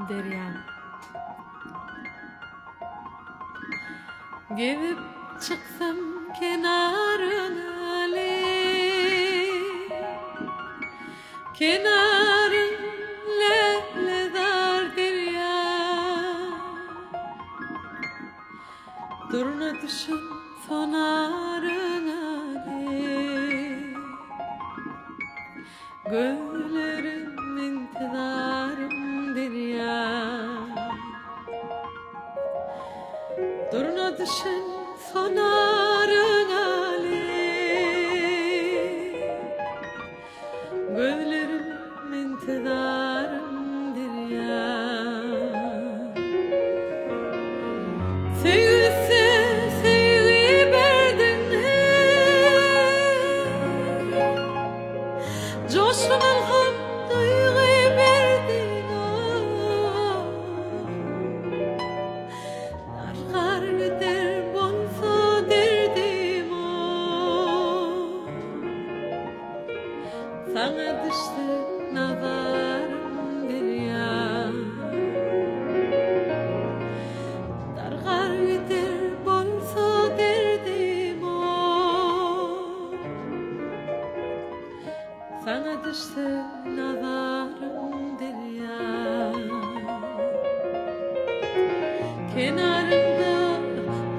Derya. Gelip çıksam kenarına kenarın leledar derya. Duruna düşün sonarına göllerim intidarım derya. Duruna düşün sonarına göllerim intidarım derya. Sevgilisi sevgi verdin coşkunun ham duygu verdin argar gider bolsa derdim sana düştü nazarım derya. Dargar gider bolsa derdim sana düştü nazarım derya. Kenarında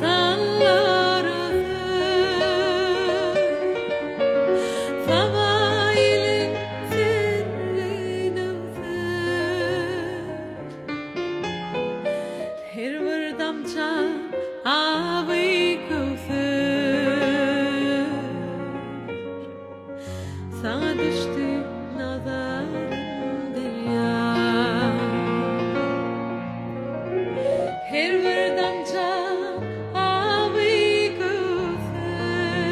dallar favailin sirrin her bir damca abi köfür sana düştü nazarım derya. Her bir damca abi köfür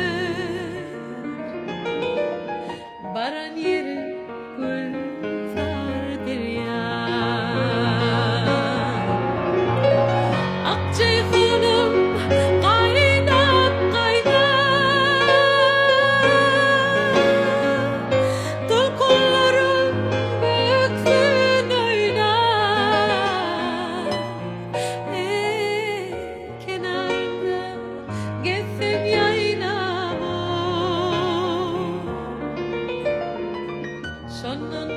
baran yeri gülzar derya. Akceyhunum kaynat kaynat dolkunlarım göksün oynar. Kenarında gezsem yaynamı şondan